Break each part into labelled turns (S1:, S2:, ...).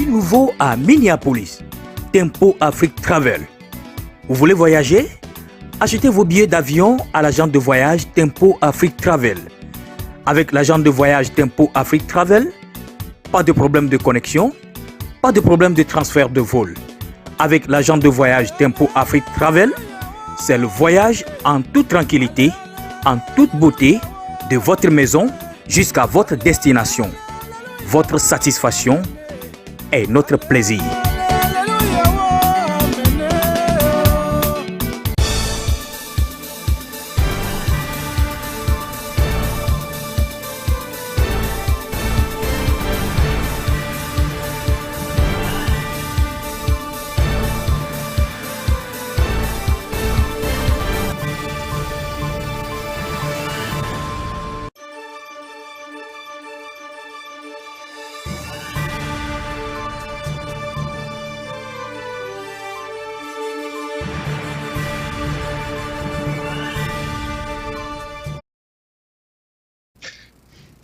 S1: produit nouveau à Minneapolis, Tempo Afrique Travel. Vous voulez voyager? Achetez vos billets d'avion à l'agent de voyage Tempo Afrique Travel. Avec l'agent de voyage Tempo Afrique Travel, pas de problème de connexion, pas de problème de transfert de vol. Avec l'agent de voyage Tempo Afrique Travel, c'est le voyage en toute tranquillité, en toute beauté, de votre maison jusqu'à votre destination. Votre satisfaction est notre plaisir.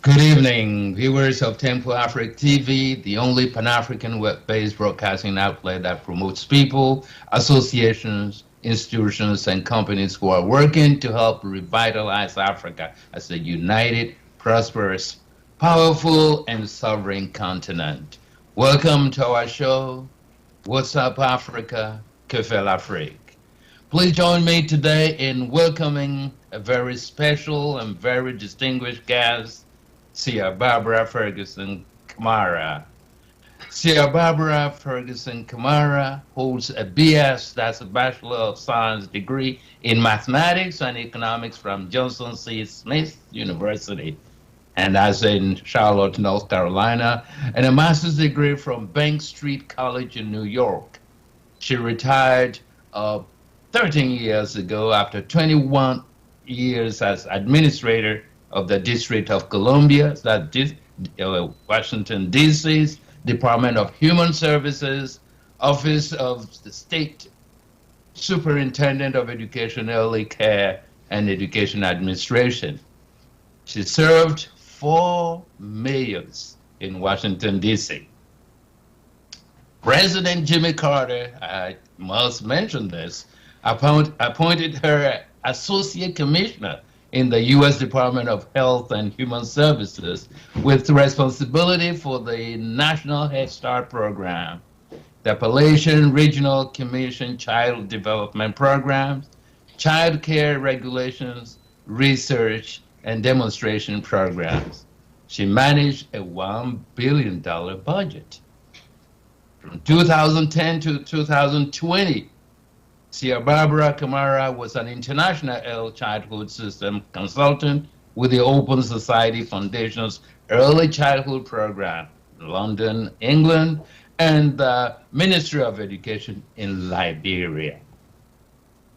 S2: Good evening, viewers of Tempo Africa TV, the only Pan-African web-based broadcasting outlet that promotes people, associations, institutions, and companies who are working to help revitalize Africa as a united, prosperous, powerful, and sovereign continent. Welcome to our show, What's Up Africa, Que fait l'Afrique. Please join me today in welcoming a very special and very distinguished guest, Sia Barbara Ferguson Kamara. Sia Barbara Ferguson Kamara holds a BS, that's a Bachelor of Science degree in Mathematics and Economics from Johnson C. Smith University, and that's in Charlotte, North Carolina, and a master's degree from Bank Street College in New York. She retired 13 years ago after 21 years as administrator of the District of Columbia, that's Washington, D.C.'s Department of Human Services, Office of the State Superintendent of Education, Early Care, and Education Administration. She served 4 mayors in Washington, D.C. President Jimmy Carter, I must mention this, appointed her Associate Commissioner in the U.S. Department of Health and Human Services with responsibility for the National Head Start Program, the Appalachian Regional Commission Child Development Programs, Child Care Regulations, Research, and Demonstration Programs. She managed a $1 billion budget. From 2010 to 2020, Sia Barbara Kamara was an international early childhood system consultant with the Open Society Foundation's Early Childhood Program in London, England, and the Ministry of Education in Liberia.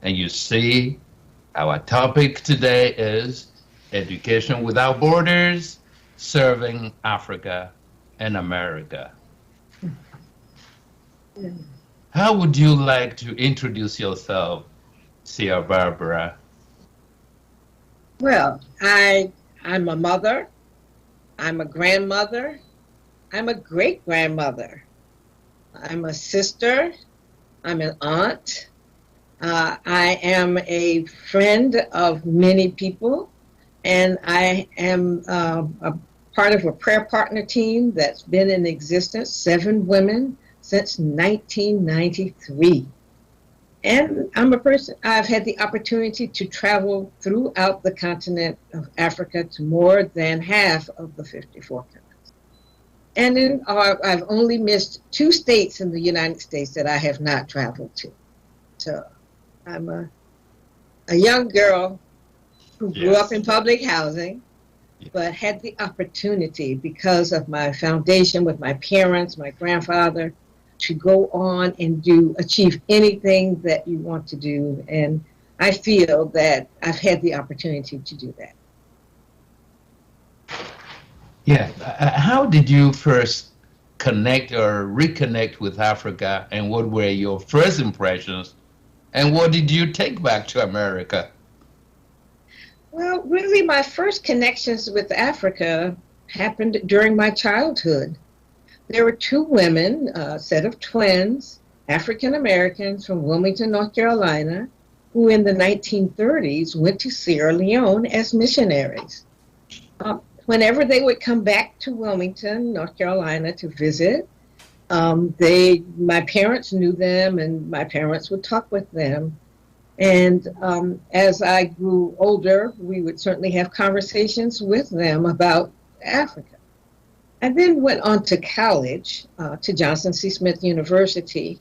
S2: And you see, our topic today is Education Without Borders, Serving Africa and America. How would you like to introduce yourself, Sia Barbara?
S3: Well, I'm a mother, I'm a grandmother, I'm a great-grandmother, I'm a sister, I'm an aunt, I am a friend of many people, and I am a part of a prayer partner team that's been in existence, 7 women, since 1993. And I'm a person, I've had the opportunity to travel throughout the continent of Africa to more than half of the 54 countries. And then I've only missed 2 states in the United States that I have not traveled to. So I'm a young girl who grew up in public housing, but had the opportunity because of my foundation with my parents, my grandfather, to go on and achieve anything that you want to do. And I feel that I've had the opportunity to do that.
S2: Yeah, how did you first connect or reconnect with Africa, and what were your first impressions, and what did you take back to America?
S3: Well, really my first connections with Africa happened during my childhood. There were two women, a set of twins, African Americans from Wilmington, North Carolina, who in the 1930s went to Sierra Leone as missionaries. Whenever they would come back to Wilmington, North Carolina to visit, my parents knew them and my parents would talk with them. And as I grew older, we would certainly have conversations with them about Africa. I then went on to college, to Johnson C. Smith University,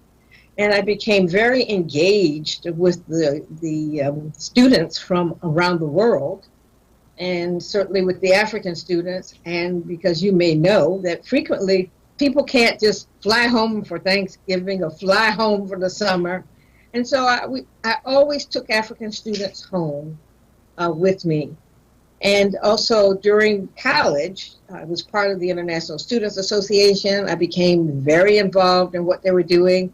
S3: and I became very engaged with the students from around the world, and certainly with the African students. And because you may know that frequently people can't just fly home for Thanksgiving or fly home for the summer. And so I always took African students home with me. And also during college, I was part of the International Students Association. I became very involved in what they were doing.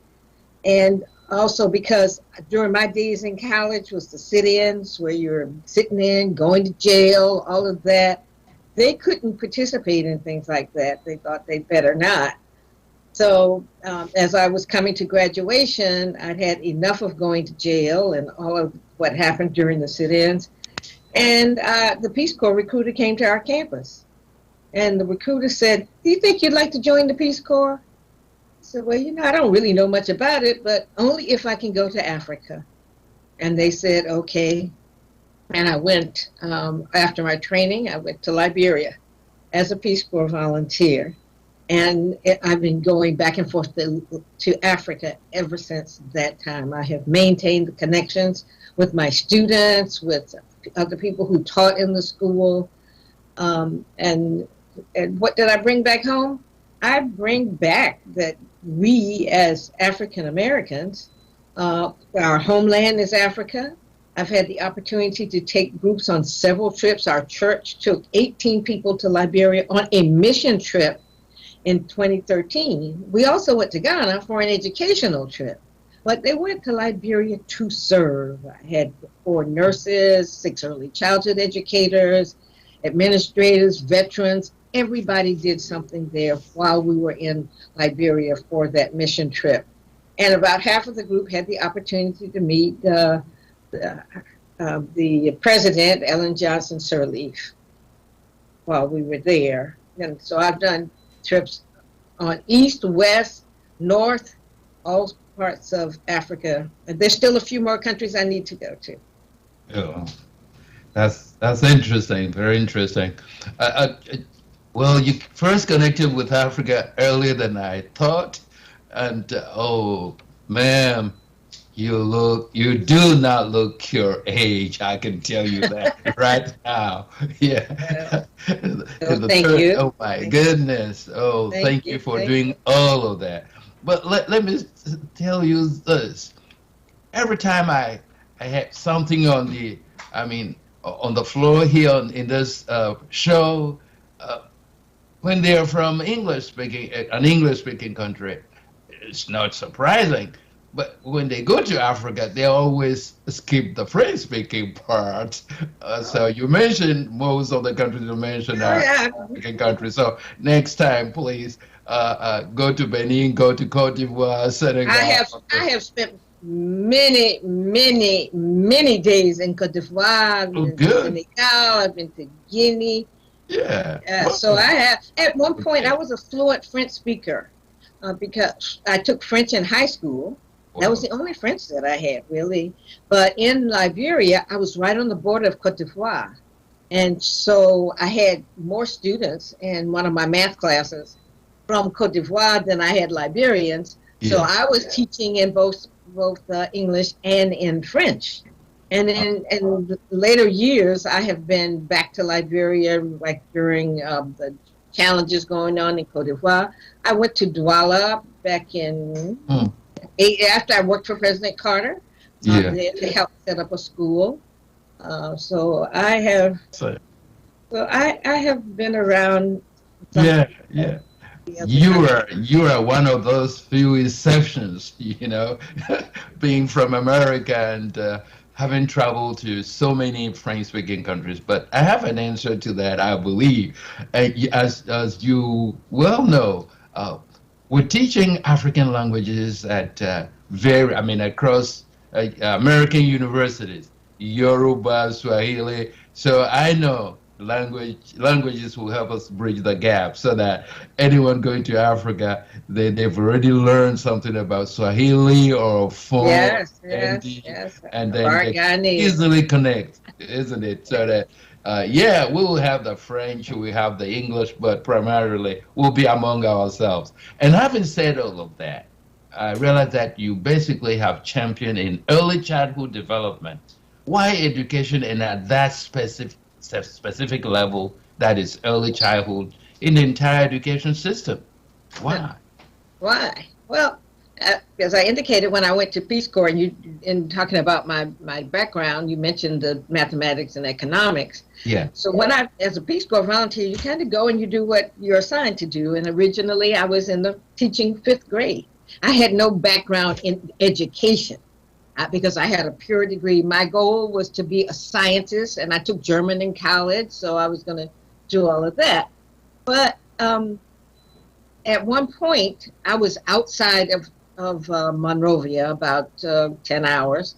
S3: And also because during my days in college was the sit-ins where you're sitting in, going to jail, all of that. They couldn't participate in things like that. They thought they'd better not. So as I was coming to graduation, I'd had enough of going to jail and all of what happened during the sit-ins. And the Peace Corps recruiter came to our campus. And the recruiter said, "Do you think you'd like to join the Peace Corps?" I said, "Well, I don't really know much about it, but only if I can go to Africa." And they said, "Okay." And I went, after my training, I went to Liberia as a Peace Corps volunteer. And I've been going back and forth to Africa ever since that time. I have maintained the connections with my students, with other people who taught in the school. And what did I bring back home? I bring back that we as African Americans, our homeland is Africa. I've had the opportunity to take groups on several trips. Our church took 18 people to Liberia on a mission trip in 2013. We also went to Ghana for an educational trip. But they went to Liberia to serve. I had 4 nurses, 6 early childhood educators, administrators, veterans. Everybody did something there while we were in Liberia for that mission trip. And about half of the group had the opportunity to meet the president, Ellen Johnson Sirleaf, while we were there. And so I've done trips on east, west, north, all parts of Africa. And there's still a few more countries I need to go to.
S2: Oh, that's interesting, very interesting. Well, you first connected with Africa earlier than I thought. And oh, ma'am, you do not look your age. I can tell you that right now. Yeah.
S3: Thank you.
S2: Oh my goodness. Oh, thank you for doing all of that. But let me tell you this. Every time I had something on the floor here in this show, when they're from an English-speaking country, it's not surprising. But when they go to Africa, they always skip the French-speaking part. So you mentioned most of the countries you mentioned are African countries. So next time, please go to Benin, go to Cote d'Ivoire, Senegal.
S3: I have spent many days in Cote d'Ivoire. I've been to Senegal. I've been to Guinea.
S2: Yeah.
S3: So I have. At one point, I was a fluent French speaker because I took French in high school. That was the only French that I had, really. But in Liberia, I was right on the border of Cote d'Ivoire. And so I had more students in one of my math classes from Cote d'Ivoire than I had Liberians. So I was teaching in both English and in French. And in later years, I have been back to Liberia, like during the challenges going on in Cote d'Ivoire. I went to Douala back in... after I worked for President Carter, to help set up a school. So I have been around.
S2: Yeah. You are one of those few exceptions, being from America and having traveled to so many French-speaking countries. But I have an answer to that, I believe. As you well know, we're teaching African languages at across American universities, Yoruba, Swahili. So I know languages will help us bridge the gap so that anyone going to Africa, they've already learned something about Swahili or Fon,
S3: Yes,
S2: Hindi,
S3: yes.
S2: and then they can easily connect, isn't it? So that, yeah, we will have the French, we have the English, but primarily we'll be among ourselves. And having said all of that, I realize that you basically have championed in early childhood development. Why education and at that specific level, that is early childhood, in the entire education system? Why?
S3: Why? Well, as I indicated when I went to Peace Corps, and you, in talking about my background, you mentioned the mathematics and economics.
S2: Yeah.
S3: So when as a Peace Corps volunteer, you kind of go and you do what you're assigned to do. And originally, I was in the teaching 5th grade. I had no background in education because I had a pure degree. My goal was to be a scientist, and I took German in college, so I was going to do all of that. But at one point, I was outside of Monrovia about 10 hours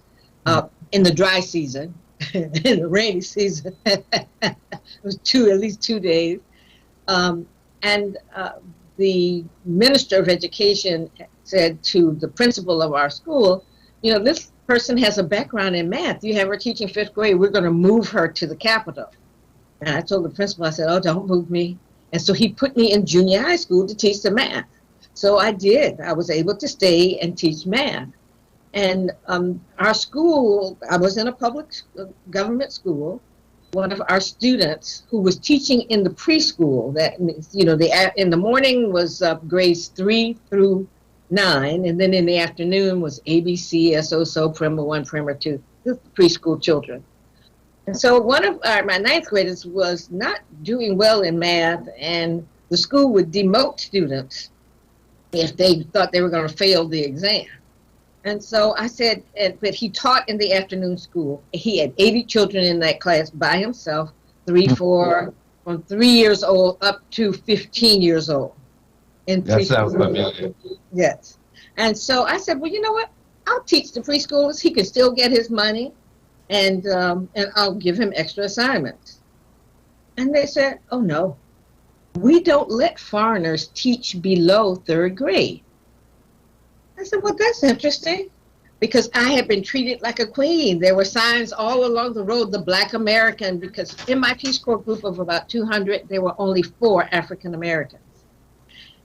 S3: in the dry season. In the rainy season, it was at least 2 days. And the Minister of Education said to the principal of our school, you know, this person has a background in math. You have her teaching 5th grade. We're going to move her to the capital. And I told the principal, I said, oh, don't move me. And so he put me in junior high school to teach the math. So I did. I was able to stay and teach math. And our school, I was in a public government school. One of our students who was teaching in the preschool, that, you know, in the morning was grades 3 through 9, and then in the afternoon was ABC, SO, Primer 1, Primer 2, the preschool children. And so one of my 9th graders was not doing well in math, and the school would demote students if they thought they were going to fail the exam. And so I said, but he taught in the afternoon school. He had 80 children in that class by himself, from 3 years old up to 15 years old.
S2: That sounds familiar.
S3: Yes. And so I said, well, you know what? I'll teach the preschoolers. He can still get his money, and I'll give him extra assignments. And they said, oh, no, we don't let foreigners teach below 3rd grade. I said, well, that's interesting, because I had been treated like a queen. There were signs all along the road, the Black American, because in my Peace Corps group of about 200, there were only 4 African Americans.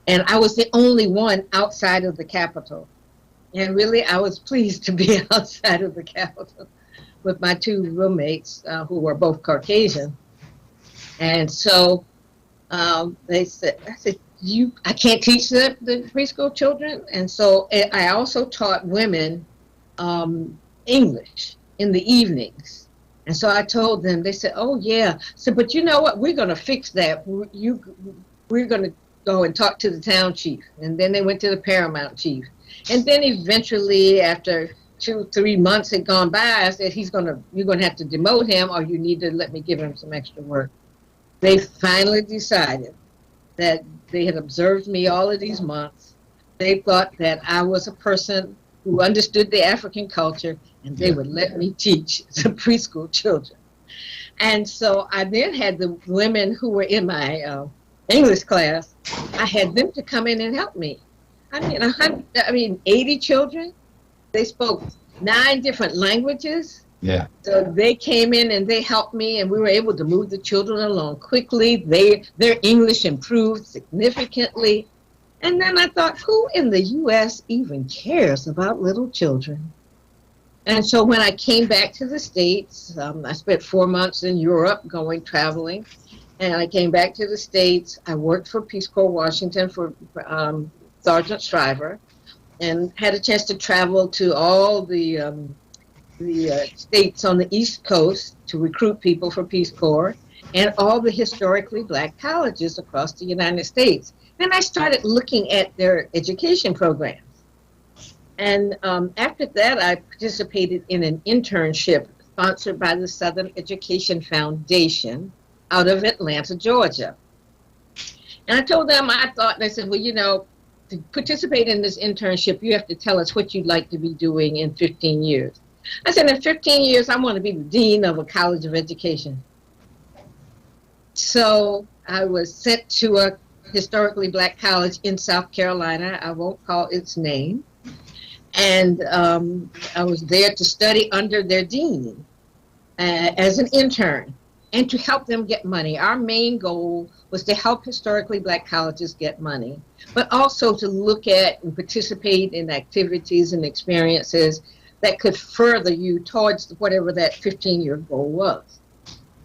S3: And I was the only one outside of the capital. And really, I was pleased to be outside of the capital with my 2 roommates who were both Caucasian. And so I said, I can't teach the preschool children. And so I also taught women English in the evenings. And so I told them, they said, oh, yeah. So, but you know what? We're going to fix that. We're going to go and talk to the town chief. And then they went to the paramount chief. And then eventually, after 2-3 months had gone by, I said, you're going to have to demote him, or you need to let me give him some extra work. They finally decided that they had observed me all of these months. They thought that I was a person who understood the African culture, and they would let me teach the preschool children. And so I then had the women who were in my English class, I had them to come in and help me. I mean, 80 children. They spoke 9 different languages.
S2: Yeah.
S3: So they came in and they helped me, and we were able to move the children along quickly. Their English improved significantly. And then I thought, who in the U.S. even cares about little children? And so when I came back to the States, I spent 4 months in Europe traveling. And I came back to the States. I worked for Peace Corps Washington for Sergeant Shriver, and had a chance to travel to all the states on the East Coast to recruit people for Peace Corps, and all the historically Black colleges across the United States. And I started looking at their education programs. And after that, I participated in an internship sponsored by the Southern Education Foundation out of Atlanta, Georgia. And I told them, and they said, well, you know, to participate in this internship, you have to tell us what you'd like to be doing in 15 years. I said, in 15 years, I want to be the dean of a college of education. So I was sent to a historically black college in South Carolina. I won't call its name. And I was there to study under their dean as an intern and to help them get money. Our main goal was to help historically black colleges get money, but also to look at and participate in activities and experiences that could further you towards whatever that 15-year goal was.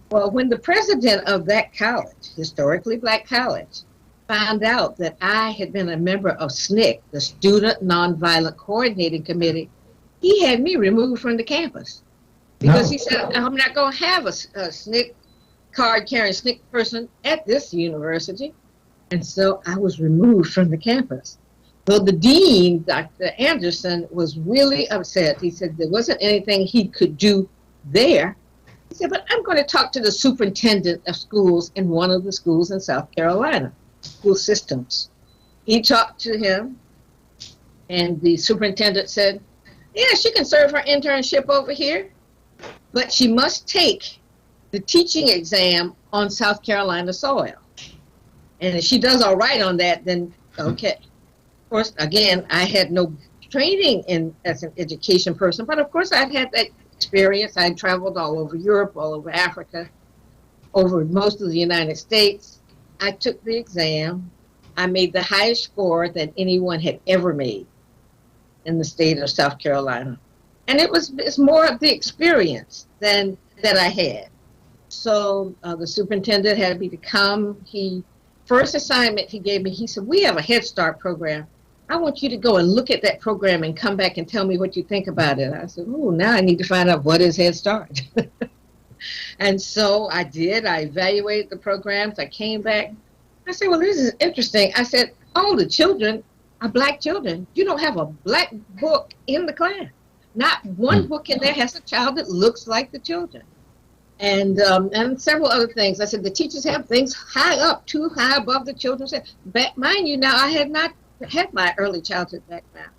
S3: Well, when the president of that college, historically black college, found out that I had been a member of SNCC, the Student Nonviolent Coordinating Committee, he had me removed from the campus. Because he said, I'm not going to have a SNCC card-carrying SNCC person at this university. And so I was removed from the campus. So the dean, Dr. Anderson, was really upset. He said there wasn't anything he could do there. He said, but I'm going to talk to the superintendent of schools in one of the schools in South Carolina, school systems. He talked to him, and the superintendent said, yeah, she can serve her internship over here, but she must take the teaching exam on South Carolina soil. And if she does all right on that, then okay. Of course, again, I had no training as an education person, but of course I'd had that experience. I'd traveled all over Europe, all over Africa, over most of the United States. I took the exam. I made the highest score that anyone had ever made in the state of South Carolina. And it's more of the experience than that I had. So the superintendent had me to come. First assignment he gave me, he said, we have a Head Start program. I want you to go and look at that program and come back and tell me what you think about it. I said, oh, now I need to find out what is Head Start. And so I did. I evaluated the programs. I came back. I said, well, this is interesting. I said, all the children are black children. You don't have a black book in the class. Not one book in there has a child that looks like the children. And several other things. I said, the teachers have things high up, too high above the children's head. But mind you, now I had not had my early childhood background.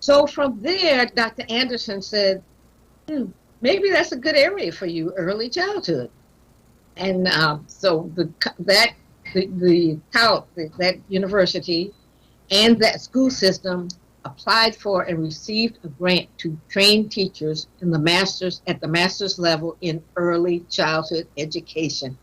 S3: So from there, Dr. Anderson said, maybe that's a good area for you, early childhood. And so that university and that school system applied for and received a grant to train teachers in at the master's level in early childhood education.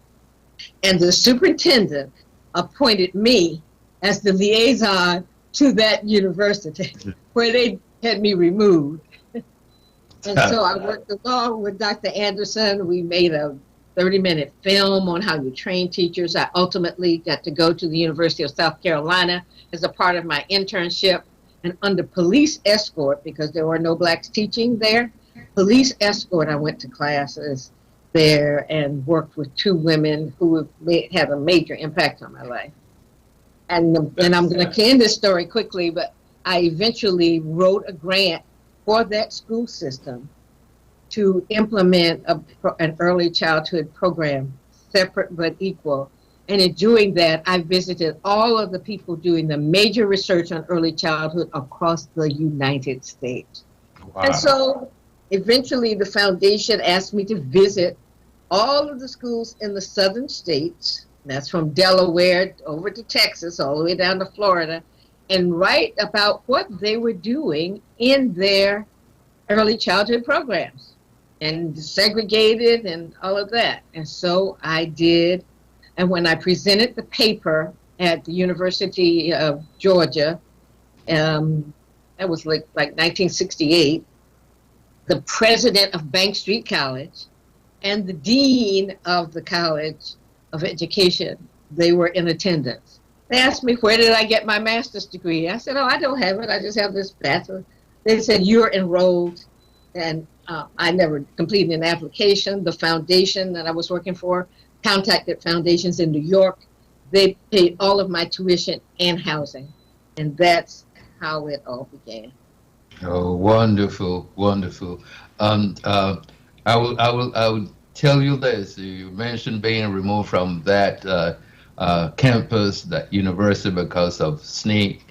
S3: And the superintendent appointed me as the liaison to that university where they had me removed. And so I worked along with Dr. Anderson. We made a 30-minute film on how you train teachers. I ultimately got to go to the University of South Carolina as a part of my internship. And under police escort, because there were no blacks teaching there, police escort, I went to classes there and worked with two women who had a major impact on my life. And I'm going to end this story quickly, but I eventually wrote a grant for that school system to implement an early childhood program, separate but equal. And in doing that, I visited all of the people doing the major research on early childhood across the United States. Wow. And so eventually the foundation asked me to visit all of the schools in the southern states. That's from Delaware over to Texas, all the way down to Florida, and write about what they were doing in their early childhood programs and segregated and all of that. And so I did. And when I presented the paper at the University of Georgia, that was like 1968, the president of Bank Street College and the dean of the College of Education, they were in attendance. They asked me, where did I get my master's degree? I said, oh, I don't have it. I just have this bachelor. They said, you're enrolled. And I never completed an application. The foundation that I was working for contacted foundations in New York. They paid all of my tuition and housing. And that's how it all began.
S2: Oh, wonderful, wonderful. I will tell you this. You mentioned being removed from that campus, that university, because of SNCC.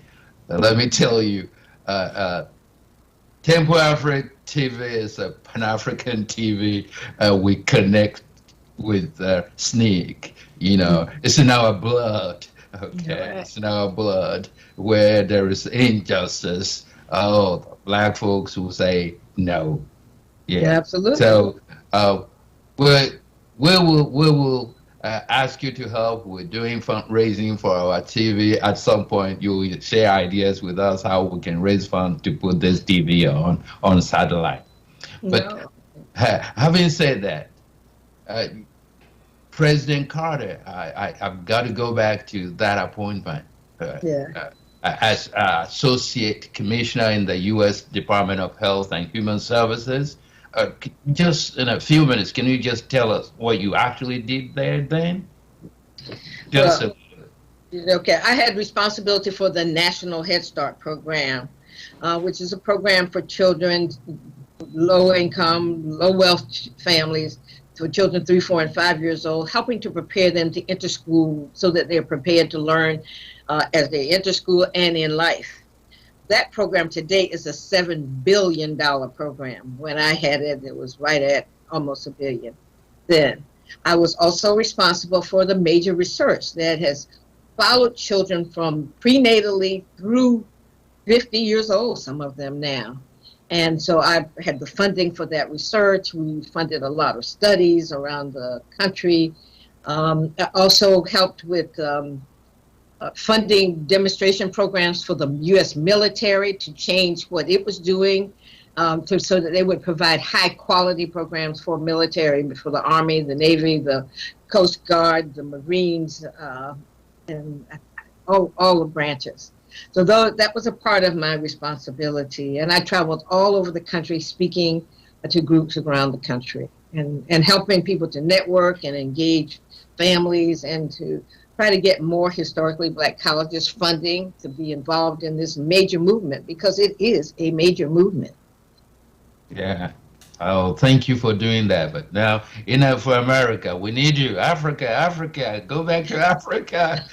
S2: let me tell you, Temple Africa TV is a Pan-African TV. We connect with SNCC. You know, it's in our blood. Okay,
S3: Right.
S2: it's in our blood. Where there is injustice, oh, the black folks will say no. Yeah.
S3: Absolutely.
S2: So we will ask you to help. We're doing fundraising for our TV. At some point, you will share ideas with us how we can raise funds to put this TV on satellite. But
S3: No.
S2: having said that, President Carter, I've got to go back to that appointment.
S3: Yeah.
S2: As Associate Commissioner in the U.S. Department of Health and Human Services. Just in a few minutes, can you just tell us what you actually did there then? Just
S3: Well, Okay, I had responsibility for the National Head Start program, which is a program for children, low income, low wealth families, for children 3, 4, and 5 years old, helping to prepare them to enter school so that they're prepared to learn as they enter school and in life. That program today is a $7 billion program. When I had it, it was right at almost $1 billion then. I was also responsible for the major research that has followed children from prenatally through 50 years old, some of them now. And so I had the funding for that research. We funded a lot of studies around the country. I also helped with funding demonstration programs for the U.S. military to change what it was doing so that they would provide high quality programs for military, for the Army, the Navy, the Coast Guard, the Marines, and all the branches. So that was a part of my responsibility. And I traveled all over the country speaking to groups around the country and helping people to network and engage families and to try to get more historically black colleges funding to be involved in this major movement, because it is a major movement.
S2: Yeah. Oh, thank you for doing that. But now, for America, we need you. Africa, go back to Africa.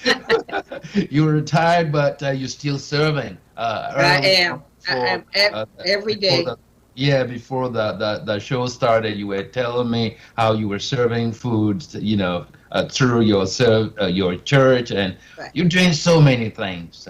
S2: You're retired, but you're still serving.
S3: I am. Every day.
S2: Before the show started, you were telling me how you were serving food, through your church, and
S3: Right.
S2: you're doing so many things.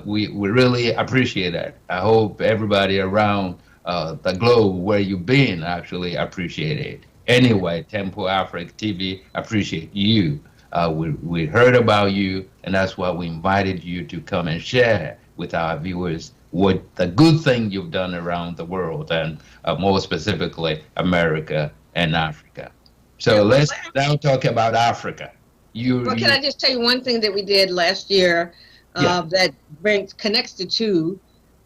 S2: We really appreciate that. I hope everybody around the globe where you've been actually appreciate it. Anyway, Temple Africa TV appreciate you. We heard about you, and that's why we invited you to come and share with our viewers what the good thing you've done around the world, and more specifically, America and Africa. So let's now talk about Africa.
S3: Can I just tell you one thing that we did last year that connects the two?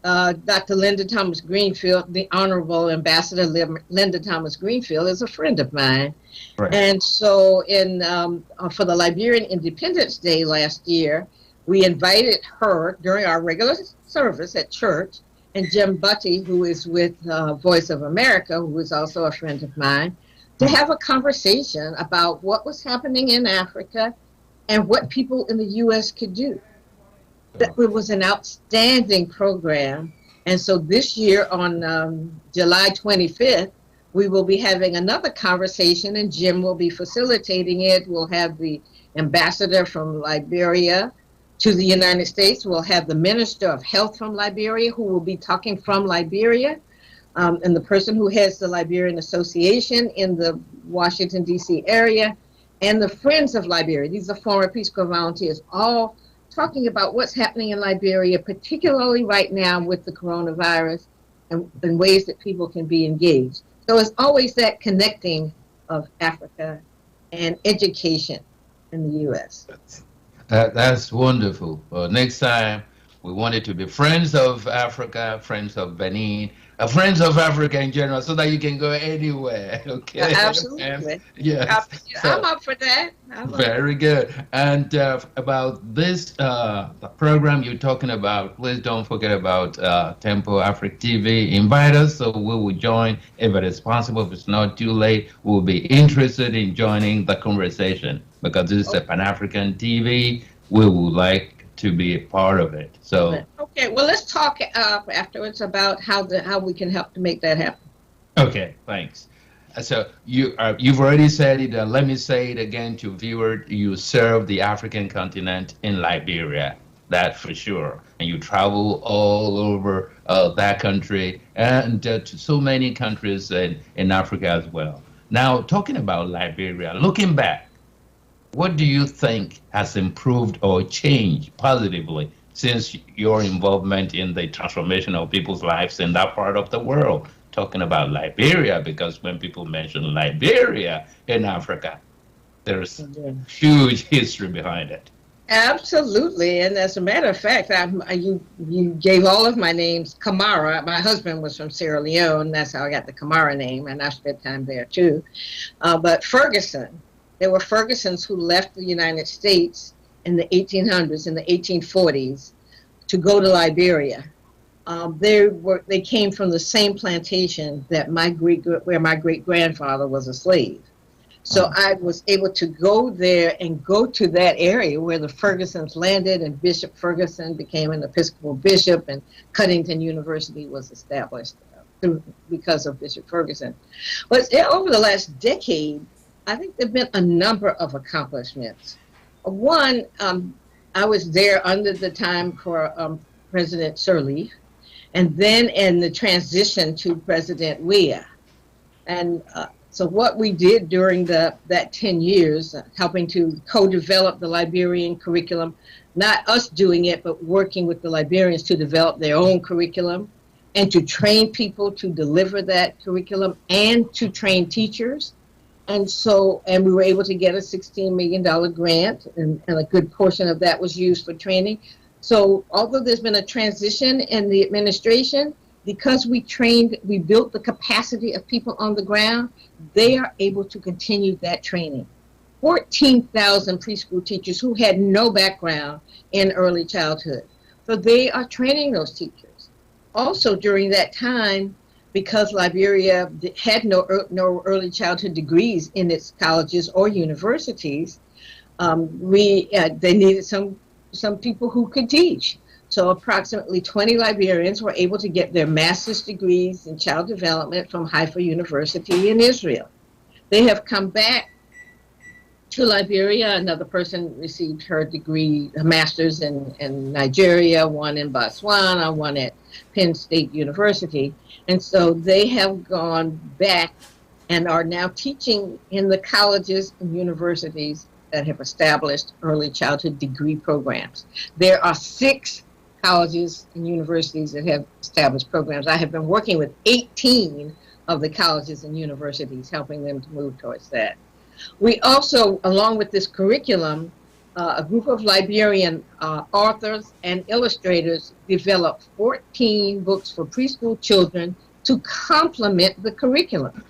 S3: Dr. Linda Thomas Greenfield, the Honorable Ambassador Linda Thomas Greenfield, is a friend of mine.
S2: Right.
S3: And so for the Liberian Independence Day last year, we invited her during our regular service at church, and Jim Butty, who is with Voice of America, who is also a friend of mine, to have a conversation about what was happening in Africa and what people in the U.S. could do. It was an outstanding program. And so this year on July 25th, we will be having another conversation, and Jim will be facilitating it. We'll have the ambassador from Liberia to the United States. We'll have the Minister of Health from Liberia, who will be talking from Liberia, and the person who heads the Liberian Association in the Washington, D.C. area, and the Friends of Liberia. These are former Peace Corps volunteers, all talking about what's happening in Liberia, particularly right now with the coronavirus, and ways that people can be engaged. So it's always that connecting of Africa and education in the U.S.
S2: That's wonderful. Next time, we want it to be Friends of Africa, Friends of Benin, Friends of Africa in general, so that you can go anywhere. Okay.
S3: Absolutely.
S2: Yes.
S3: I'm up for that.
S2: Very good. And about this the program you're talking about, please don't forget about Temple Africa TV. Invite us so we will join if it is possible. If it's not too late, we'll be interested in joining the conversation, because this is a Pan-African TV. We would like to be a part of it. So,
S3: okay, well, let's talk afterwards about how we can help to make that happen.
S2: okay, thanks. So you've already said it. Let me say it again to viewers. You serve the African continent in Liberia, that for sure. And you travel all over that country and to so many countries in Africa as well. Now, talking about Liberia, looking back, what do you think has improved or changed positively since your involvement in the transformation of people's lives in that part of the world? Talking about Liberia, because when people mention Liberia in Africa, there's huge history behind it.
S3: Absolutely, and as a matter of fact, you gave all of my names Kamara. My husband was from Sierra Leone. That's how I got the Kamara name, and I spent time there too. But Ferguson, there were Fergusons who left the United States in the 1800s, in the 1840s, to go to Liberia. They came from the same plantation that where my great grandfather was a slave. So I was able to go there and go to that area where the Fergusons landed, and Bishop Ferguson became an Episcopal bishop, and Cuttington University was established because of Bishop Ferguson. But over the last decade, I think there have been a number of accomplishments. One, I was there under the time for President Sirleaf, and then in the transition to President Weah. And so what we did during that 10 years, helping to co-develop the Liberian curriculum, not us doing it, but working with the Liberians to develop their own curriculum and to train people to deliver that curriculum and to train teachers. And we were able to get a $16 million grant, and a good portion of that was used for training. So although there's been a transition in the administration, because we built the capacity of people on the ground, they are able to continue that training. 14,000 preschool teachers who had no background in early childhood. So they are training those teachers. Also during that time, because Liberia had no early childhood degrees in its colleges or universities, they needed some people who could teach. So approximately 20 Liberians were able to get their master's degrees in child development from Haifa University in Israel. They have come back to Liberia. Another person received her degree, a master's in Nigeria, one in Botswana, one at Penn State University. And so they have gone back and are now teaching in the colleges and universities that have established early childhood degree programs. There are 6 colleges and universities that have established programs. I have been working with 18 of the colleges and universities, helping them to move towards that. We also, along with this curriculum, a group of Liberian authors and illustrators developed 14 books for preschool children to complement the curriculum.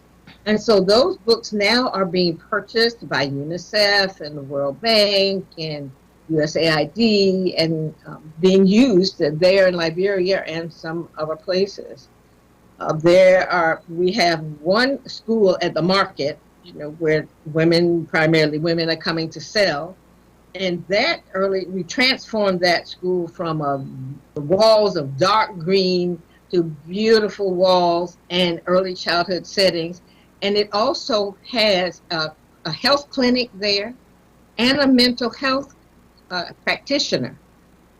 S3: And so those books now are being purchased by UNICEF and the World Bank and USAID and being used there in Liberia and some other places. We have one school at the market, where primarily women are coming to sell. And we transformed that school from the walls of dark green to beautiful walls and early childhood settings. And it also has a health clinic there and a mental health practitioner.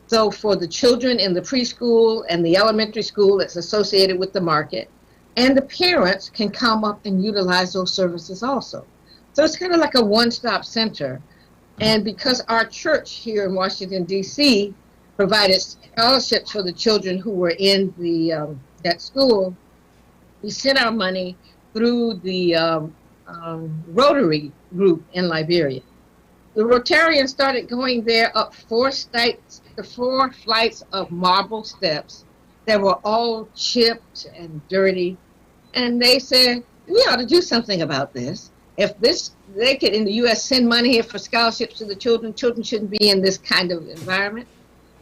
S3: So for the children in the preschool and the elementary school that's associated with the market, and the parents can come up and utilize those services also. So it's kind of like a one-stop center. And because our church here in Washington, D.C. provided scholarships for the children who were in that school, we sent our money through the Rotary group in Liberia. The Rotarians started going there up 4 flights of marble steps that were all chipped and dirty. And they said, we ought to do something about this. If they could in the U.S. send money here for scholarships to the children shouldn't be in this kind of environment.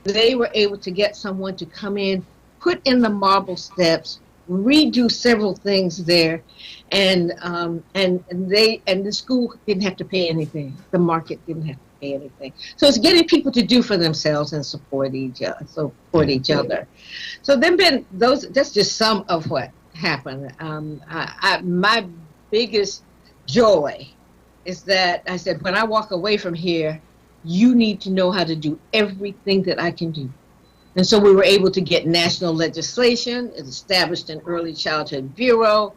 S3: They were able to get someone to come in, put in the marble steps, redo several things there, and the school didn't have to pay anything. The market didn't have to pay anything. So it's getting people to do for themselves and support each other. So then been those. That's just some of what happened. My biggest joy is that I said, when I walk away from here, you need to know how to do everything that I can do. And so we were able to get national legislation. It established an early childhood bureau.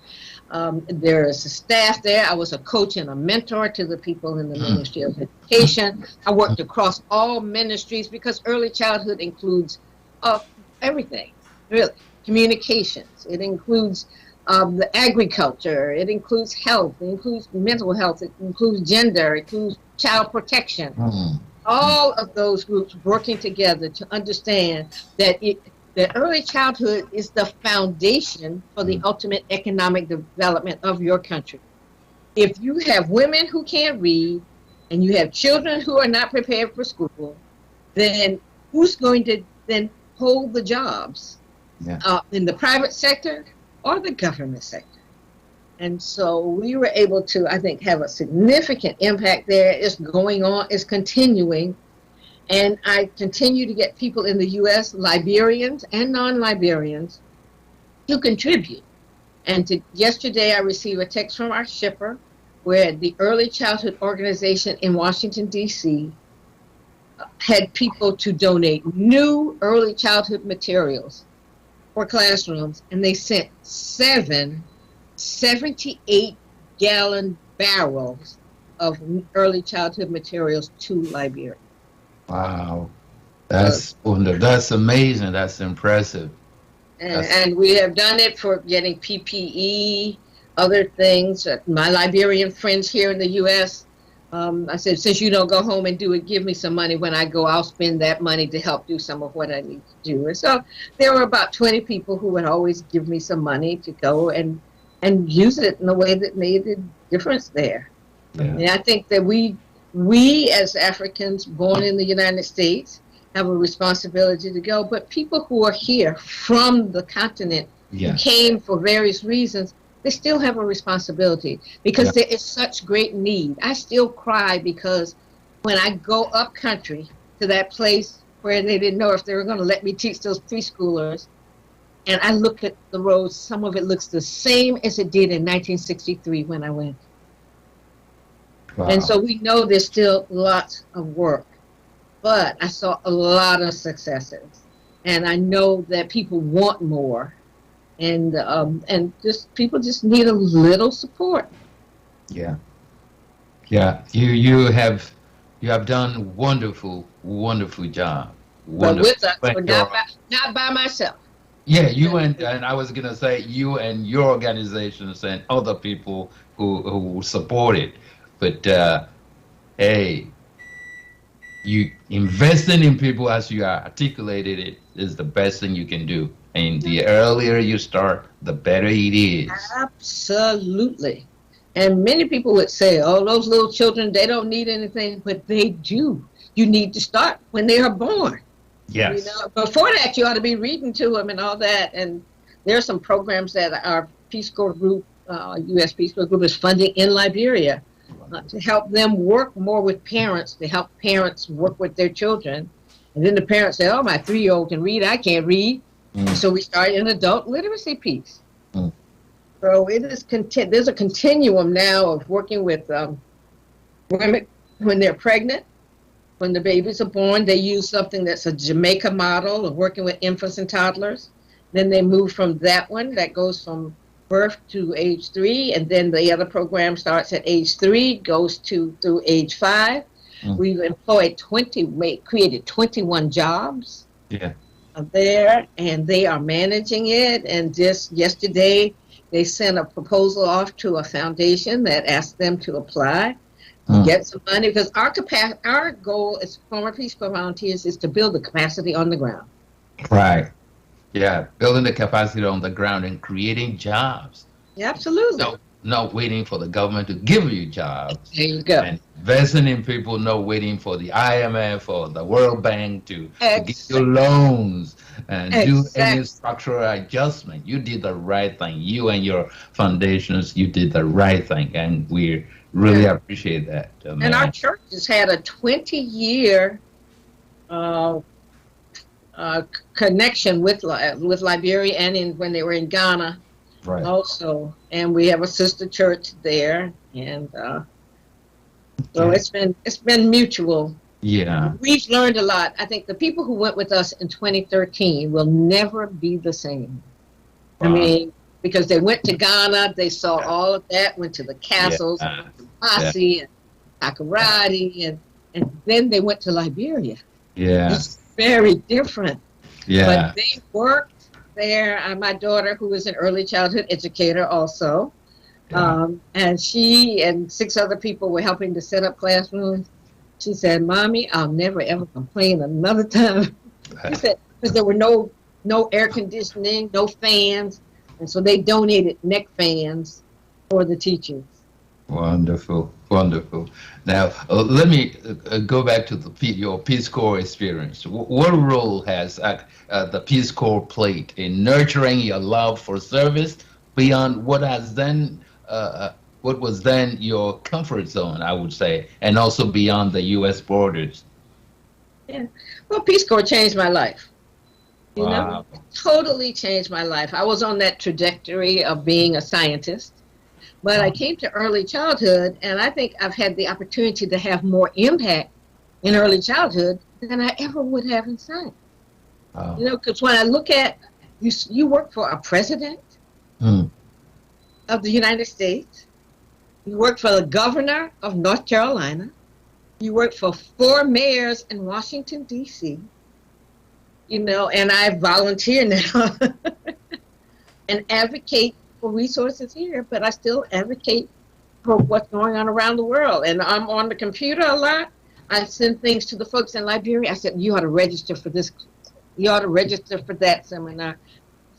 S3: There is a staff there. I was a coach and a mentor to the people in the Ministry of Education. I worked across all ministries because early childhood includes everything, really. Communications. It includes the agriculture. It includes health. It includes mental health. It includes gender. It includes child protection. All of those groups working together to understand that early childhood is the foundation for the ultimate economic development of your country. If you have women who can't read and you have children who are not prepared for school, then who's going to then hold the jobs in the private sector or the government sector? And so we were able to, I think, have a significant impact there. It's going on, it's continuing. And I continue to get people in the U.S., Liberians and non-Liberians, to contribute. And yesterday I received a text from our shipper where the Early Childhood Organization in Washington, D.C. had people to donate new early childhood materials for classrooms. And they sent 7 78-gallon barrels of early childhood materials to Liberia.
S2: Wow. That's amazing. That's impressive.
S3: And we have done it for getting PPE, other things. My Liberian friends here in the U.S., I said, since you don't go home and do it, give me some money. When I go, I'll spend that money to help do some of what I need to do. And so there were about 20 people who would always give me some money to go and use it in a way that made a difference there. Yeah. And I think that we as Africans born in the United States have a responsibility to go, but people who are here from the continent who came for various reasons, they still have a responsibility because there is such great need. I still cry because when I go up country to that place where they didn't know if they were going to let me teach those preschoolers, and I look at the roads, some of it looks the same as it did in 1963 when I went. Wow. And so we know there's still lots of work, but I saw a lot of successes. And I know that people want more, and just people just need a little support. Yeah. You have done wonderful job. But with us, but not by myself. Yeah, you and I was gonna say you and your organizations and other people who support it. But hey, you investing in people as you articulated it is the best thing you can do. And the earlier you start, the better it is. Absolutely. And many people would say, oh, those little children, they don't need anything, but they do. You need to start when they are born. Yes. You know, before that, you ought to be reading to them and all that. And there are some programs that our Peace Corps group, U.S. Peace Corps group is funding in Liberia to help them work more with parents, to help parents work with their children. And then the parents say, oh, my 3-year-old can read, I can't read. So we started an adult literacy piece. So it is there's a continuum now of working with women when they're pregnant. When the babies are born, they use something that's a Jamaica model of working with infants and toddlers. Then they move from that one that goes from birth to age 3, and then the other program starts at age 3, goes through age 5. We've employed created 21 jobs there, and they are managing it. And just yesterday, they sent a proposal off to a foundation that asked them to apply. Get some money, because our goal as former Peace Corps volunteers is to build the capacity on the ground. Right. Yeah, building the capacity on the ground and creating jobs. Yeah, absolutely. Not waiting for the government to give you jobs. There you go. And investing in people, not waiting for the IMF or the World Bank to give you loans.
S2: and do any
S3: Exactly.
S2: structural adjustment. You did the right thing. You and your foundations, you did the right thing, and we really
S3: Yeah.
S2: appreciate that,
S3: And our
S2: man.
S3: church has had a 20-year uh, connection with Liberia and when they were in Ghana
S2: Right.
S3: also. And we have a sister church there, and so
S2: Okay.
S3: it's been mutual.
S2: Yeah.
S3: We've learned a lot. I think the people who went with us in 2013 will never be the same. I
S2: Wow.
S3: mean, because they went to Ghana, they saw
S2: Yeah.
S3: all of that, went to the
S2: Yeah.
S3: castles, went to
S2: Yeah.
S3: Masi and Takoradi, and then they went to Liberia.
S2: Yeah.
S3: It's very different.
S2: Yeah.
S3: But they worked there. My daughter, who is an early childhood educator also,
S2: Yeah.
S3: and she and 6 other people were helping to set up classrooms. She said, "Mommy, I'll never ever complain another time." She said, because there were no air conditioning, no fans, and so they donated neck fans for the teachers.
S2: Wonderful, wonderful. Now, let me go back to your Peace Corps experience. What role has the Peace Corps played in nurturing your love for service beyond what was then your comfort zone, I would say, and also beyond the U.S. borders?
S3: Yeah. Well, Peace Corps changed my life. You know,
S2: Wow.
S3: totally changed my life. I was on that trajectory of being a scientist, but I came to early childhood, and I think I've had the opportunity to have more impact in early childhood than I ever would have in science.
S2: Wow.
S3: You know, because when I look at you work for a president
S2: Mm.
S3: of the United States, you work for the governor of North Carolina, you work for 4 mayors in Washington, D.C., you know, and I volunteer now and advocate for resources here, but I still advocate for what's going on around the world. And I'm on the computer a lot. I send things to the folks in Liberia. I said, you ought to register for this. You ought to register for that seminar.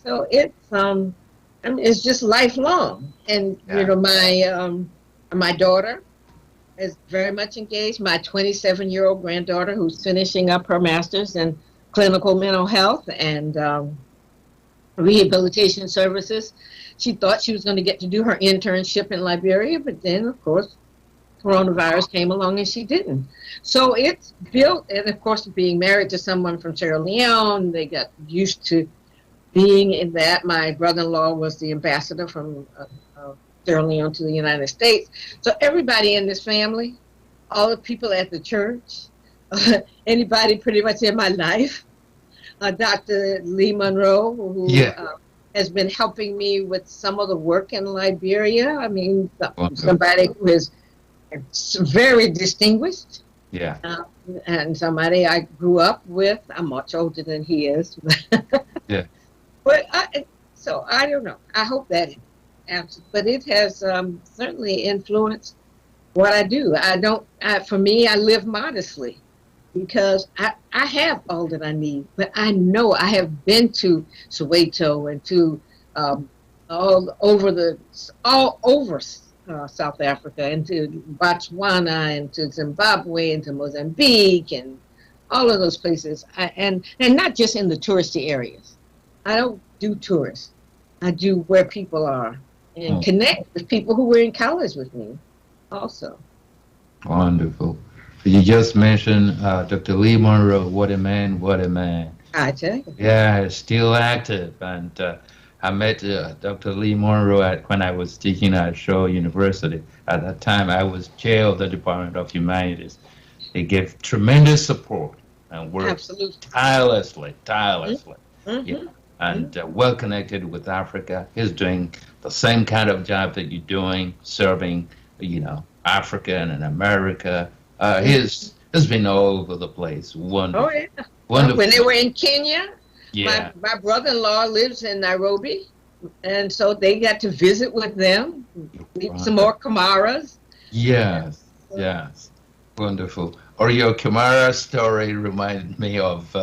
S3: So I mean, it's just lifelong. And you
S2: Yeah.
S3: know, my daughter is very much engaged. My 27-year-old granddaughter, who's finishing up her master's in clinical mental health and rehabilitation services. She thought she was going to get to do her internship in Liberia, but then, of course, coronavirus came along and she didn't. So it's built, and of course, being married to someone from Sierra Leone, they got used to being in that. My brother-in-law was the ambassador from Sierra Leone to the United States. So everybody in this family, all the people at the church, anybody pretty much in my life, Dr. Lee Monroe, who
S2: Yeah.
S3: has been helping me with some of the work in Liberia. I mean,
S2: Wonderful.
S3: somebody who is very distinguished
S2: Yeah.
S3: and somebody I grew up with. I'm much older than he is.
S2: Yeah.
S3: But so I don't know. I hope that it answers. But it has certainly influenced what I do. For me, I live modestly because I have all that I need. But I know I have been to Soweto and to all over South Africa and to Botswana and to Zimbabwe and to Mozambique and all of those places. And not just in the touristy areas. I don't do tourists. I do where people are and connect with people who were in college with me also.
S2: Wonderful. You just mentioned Dr. Lee Monroe. What a man, what a man.
S3: I tell you.
S2: Yeah, still active. And I met Dr. Lee Monroe when I was teaching at Shaw University. At that time, I was chair of the Department of Humanities. He gave tremendous support and worked
S3: Absolutely.
S2: tirelessly.
S3: Mm-hmm.
S2: Yeah. And well connected with Africa. He's doing the same kind of job that you're doing, serving, Africa and America. He's been all over the place. Wonderful.
S3: Oh, yeah.
S2: Wonderful.
S3: When they were in Kenya,
S2: Yeah.
S3: my brother-in-law lives in Nairobi, and so they got to visit with them, meet some more Kamaras.
S2: Yes. Yes. Wonderful. Or your Kamara story reminded me of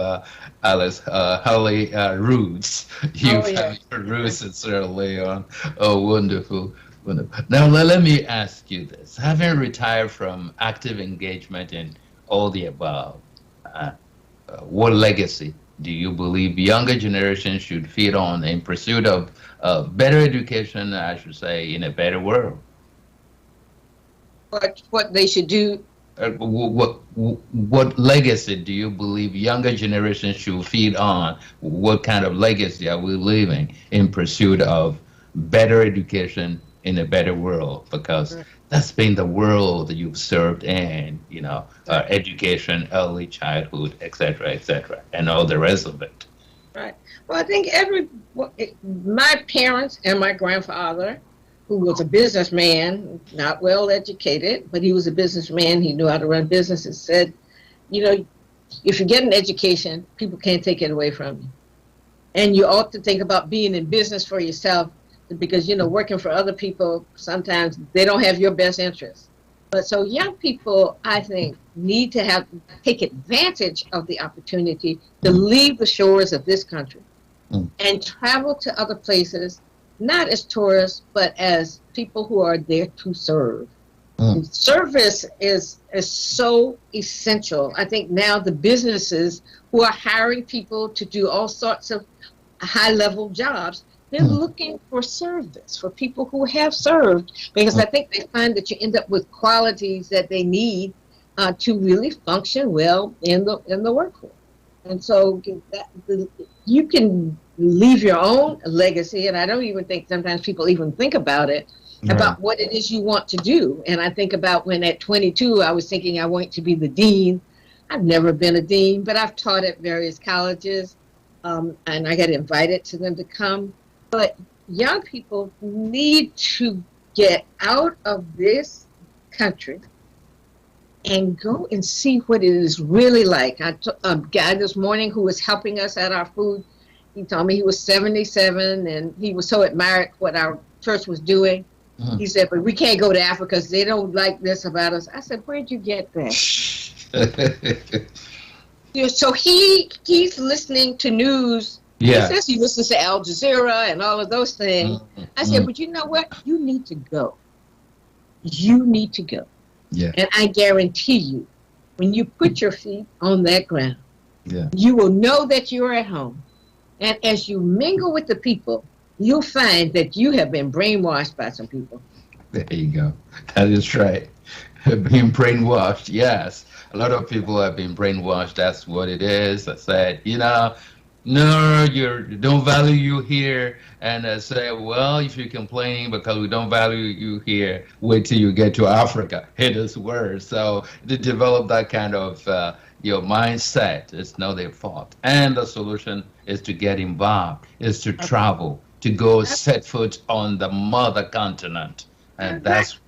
S2: Alice Holly Roots. You have your roots in Sierra Leone. Oh, wonderful. Wonderful. Now, let me ask you this. Having retired from active engagement in all the above, what legacy do you believe younger generations should feed on in pursuit of better education, I should say, in a better world?
S3: What they should do.
S2: What legacy do you believe younger generations should feed on? What kind of legacy are we leaving in pursuit of better education in a better world? Because that's been the world that you've served in, education, early childhood, et cetera, and all the rest of it.
S3: Right. Well, I think my parents and my grandfather, who was a businessman, not well educated, but he was a businessman. He knew how to run businesses. Said, if you get an education, people can't take it away from you. And you ought to think about being in business for yourself, because, working for other people, sometimes they don't have your best interests. But so young people, I think, need to take advantage of the opportunity to leave the shores of this country and travel to other places, not as tourists, but as people who are there to serve. Service is so essential. I think now the businesses who are hiring people to do all sorts of high-level jobs, they're looking for service, for people who have served, because I think they find that you end up with qualities that they need to really function well in the workforce. And so you can leave your own legacy, and I don't even think sometimes people even think about it, about what it is you want to do. And I think about when at 22, I was thinking I want to be the dean. I've never been a dean, but I've taught at various colleges, and I got invited to them to come. But young people need to get out of this country and go and see what it is really like. I took a guy this morning who was helping us at our food. He told me he was 77 and he was so admired what our church was doing. He said, but we can't go to Africa because they don't like this about us. I said, where'd you get that? So he's listening to news.
S2: Yeah.
S3: He says he listens to Al Jazeera and all of those things. I said, but you know what? You need to go. You need to go.
S2: Yeah.
S3: And I guarantee you, when you put your feet on that ground, you will know that you're at home. And as you mingle with the people, you'll find that you have been brainwashed by some people.
S2: There you go. That is right. Being brainwashed, yes. A lot of people have been brainwashed. That's what it is. I said, no, you don't value you here. And I say, well, if you're complaining because we don't value you here, wait till you get to Africa. It is worse. So to develop that kind of your mindset, it's not their fault. And the solution is to get involved, is to travel, to go set foot on the mother continent. And that's,